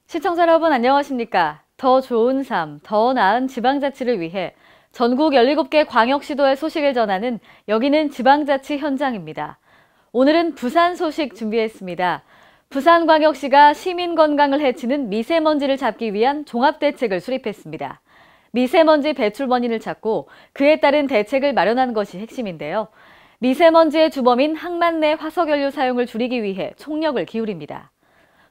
시청자 여러분 안녕하십니까? 더 좋은 삶, 더 나은 지방자치를 위해 전국 17개 광역시도의 소식을 전하는 여기는 지방자치 현장입니다. 오늘은 부산 소식 준비했습니다. 부산광역시가 시민 건강을 해치는 미세먼지를 잡기 위한 종합대책을 수립했습니다. 미세먼지 배출 원인을 찾고 그에 따른 대책을 마련한 것이 핵심인데요. 미세먼지의 주범인 항만내 화석연료 사용을 줄이기 위해 총력을 기울입니다.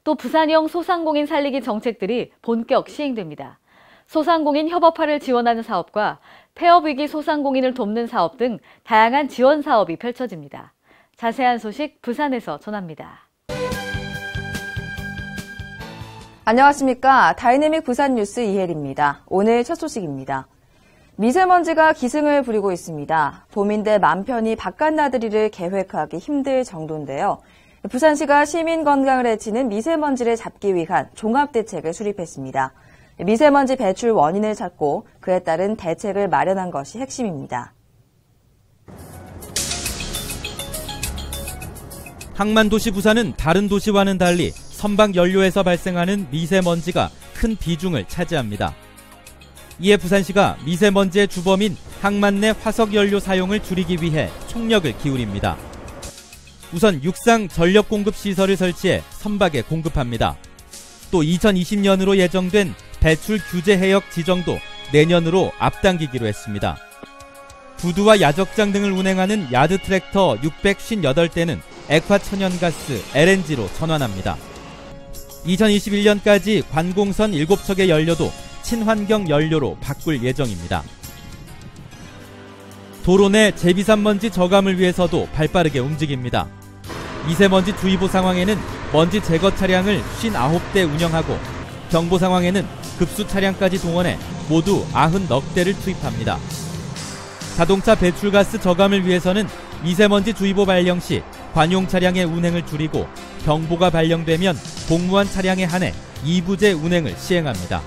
또 부산형 소상공인 살리기 정책들이 본격 시행됩니다. 소상공인 협업화를 지원하는 사업과 폐업위기 소상공인을 돕는 사업 등 다양한 지원 사업이 펼쳐집니다. 자세한 소식 부산에서 전합니다. 안녕하십니까. 다이내믹 부산 뉴스 이혜리입니다. 오늘 첫 소식입니다. 미세먼지가 기승을 부리고 있습니다. 봄인데 맘 편히 바깥 나들이를 계획하기 힘들 정도인데요. 부산시가 시민 건강을 해치는 미세먼지를 잡기 위한 종합대책을 수립했습니다. 미세먼지 배출 원인을 찾고 그에 따른 대책을 마련한 것이 핵심입니다. 항만도시 부산은 다른 도시와는 달리 선박 연료에서 발생하는 미세먼지가 큰 비중을 차지합니다. 이에 부산시가 미세먼지의 주범인 항만내 화석연료 사용을 줄이기 위해 총력을 기울입니다. 우선 육상 전력 공급 시설을 설치해 선박에 공급합니다. 또 2020년으로 예정된 배출 규제 해역 지정도 내년으로 앞당기기로 했습니다. 부두와 야적장 등을 운행하는 야드 트랙터 658대는 액화 천연가스 LNG로 전환합니다. 2021년까지 관공선 7척의 연료도 친환경 연료로 바꿀 예정입니다. 도로 내 제비산먼지 저감을 위해서도 발빠르게 움직입니다. 미세먼지 주의보 상황에는 먼지 제거 차량을 59대 운영하고 경보 상황에는 급수 차량까지 동원해 모두 90넉대를 투입합니다. 자동차 배출가스 저감을 위해서는 미세먼지 주의보 발령 시 관용 차량의 운행을 줄이고 경보가 발령되면 공무원 차량에 한해 2부제 운행을 시행합니다.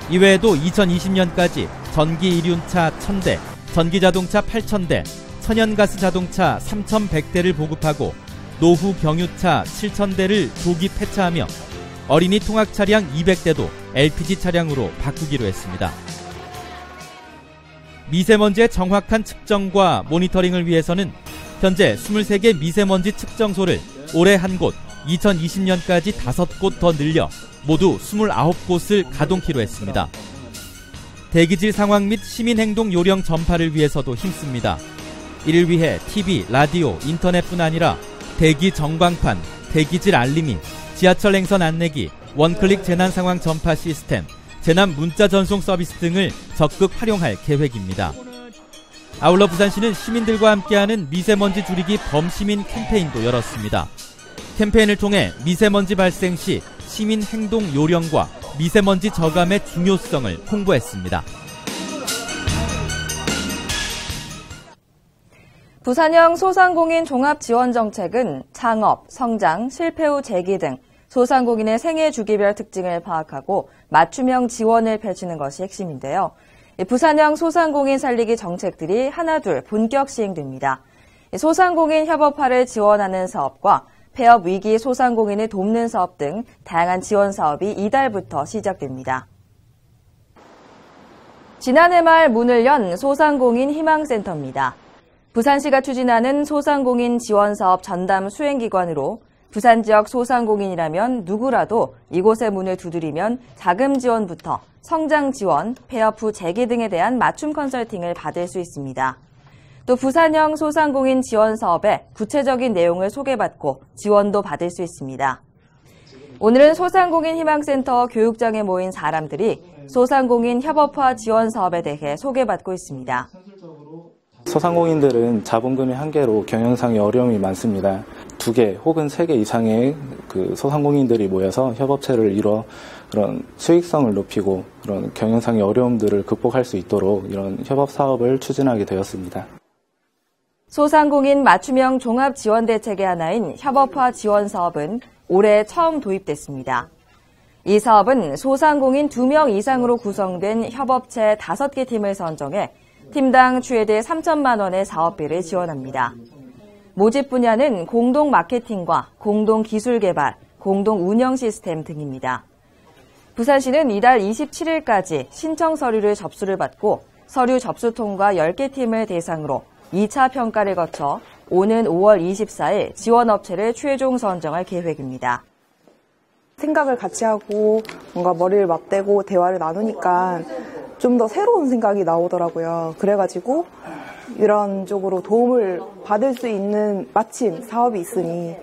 이외에도 2020년까지 전기 이륜차 1000대, 전기자동차 8000대, 천연가스 자동차 3100대를 보급하고 노후 경유차 7000대를 조기 폐차하며 어린이 통학 차량 200대도 LPG 차량으로 바꾸기로 했습니다. 미세먼지의 정확한 측정과 모니터링을 위해서는 현재 23개 미세먼지 측정소를 올해 1곳, 2020년까지 5곳 더 늘려 모두 29곳을 가동키로 했습니다. 대기질 상황 및 시민행동 요령 전파를 위해서도 힘씁니다. 이를 위해 TV, 라디오, 인터넷뿐 아니라 대기 전광판, 대기질 알림이, 지하철 행선 안내기, 원클릭 재난상황 전파 시스템, 재난 문자 전송 서비스 등을 적극 활용할 계획입니다. 아울러 부산시는 시민들과 함께하는 미세먼지 줄이기 범시민 캠페인도 열었습니다. 캠페인을 통해 미세먼지 발생 시 시민 행동 요령과 미세먼지 저감의 중요성을 홍보했습니다. 부산형 소상공인 종합지원정책은 창업, 성장, 실패 후 재기 등 소상공인의 생애 주기별 특징을 파악하고 맞춤형 지원을 펼치는 것이 핵심인데요. 부산형 소상공인 살리기 정책들이 하나둘 본격 시행됩니다. 소상공인 협업화를 지원하는 사업과 폐업 위기 소상공인을 돕는 사업 등 다양한 지원 사업이 이달부터 시작됩니다. 지난해 말 문을 연 소상공인 희망센터입니다. 부산시가 추진하는 소상공인 지원사업 전담 수행기관으로 부산 지역 소상공인이라면 누구라도 이곳의 문을 두드리면 자금 지원부터 성장 지원, 폐업 후 재기 등에 대한 맞춤 컨설팅을 받을 수 있습니다. 또 부산형 소상공인 지원 사업의 구체적인 내용을 소개받고 지원도 받을 수 있습니다. 오늘은 소상공인 희망센터 교육장에 모인 사람들이 소상공인 협업화 지원 사업에 대해 소개받고 있습니다. 소상공인들은 자본금의 한계로 경영상의 어려움이 많습니다. 2개 혹은 3개 이상의 소상공인들이 모여서 협업체를 이뤄 그런 수익성을 높이고 그런 경영상의 어려움들을 극복할 수 있도록 이런 협업 사업을 추진하게 되었습니다. 소상공인 맞춤형 종합지원대책의 하나인 협업화 지원 사업은 올해 처음 도입됐습니다. 이 사업은 소상공인 2명 이상으로 구성된 협업체 5개 팀을 선정해 팀당 최대 3천만 원의 사업비를 지원합니다. 모집 분야는 공동 마케팅과 공동 기술 개발, 공동 운영 시스템 등입니다. 부산시는 이달 27일까지 신청 서류를 접수를 받고 서류 접수 통과 10개 팀을 대상으로 2차 평가를 거쳐 오는 5월 24일 지원업체를 최종 선정할 계획입니다. 생각을 같이 하고 뭔가 머리를 맞대고 대화를 나누니까 좀 더 새로운 생각이 나오더라고요. 그래가지고 이런 쪽으로 도움을 받을 수 있는 마침 사업이 있으니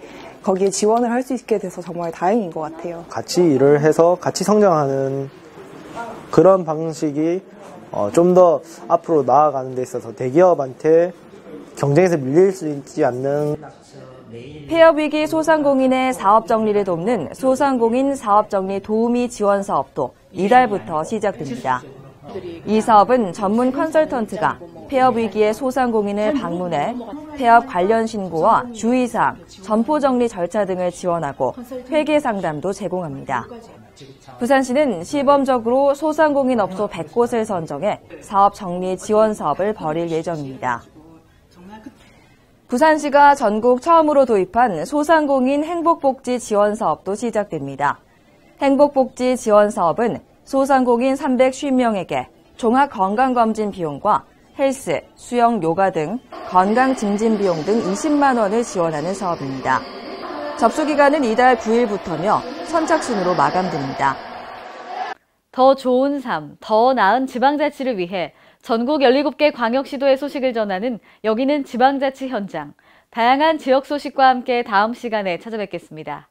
거기에 지원을 할 수 있게 돼서 정말 다행인 것 같아요. 같이 일을 해서 같이 성장하는 그런 방식이 좀 더 앞으로 나아가는 데 있어서 대기업한테 경쟁에서 밀릴 수 있지 않는 폐업위기 소상공인의 사업 정리를 돕는 소상공인 사업정리 도우미 지원 사업도 이달부터 시작됩니다. 이 사업은 전문 컨설턴트가 폐업 위기의 소상공인을 방문해 폐업 관련 신고와 주의사항, 점포 정리 절차 등을 지원하고 회계 상담도 제공합니다. 부산시는 시범적으로 소상공인 업소 100곳을 선정해 사업 정리 지원 사업을 벌일 예정입니다. 부산시가 전국 처음으로 도입한 소상공인 행복복지 지원 사업도 시작됩니다. 행복복지 지원 사업은 소상공인 350명에게 종합건강검진 비용과 헬스, 수영, 요가 등 건강 증진 비용 등 20만 원을 지원하는 사업입니다. 접수 기간은 이달 9일부터며 선착순으로 마감됩니다. 더 좋은 삶, 더 나은 지방자치를 위해 전국 17개 광역시도의 소식을 전하는 여기는 지방자치 현장. 다양한 지역 소식과 함께 다음 시간에 찾아뵙겠습니다.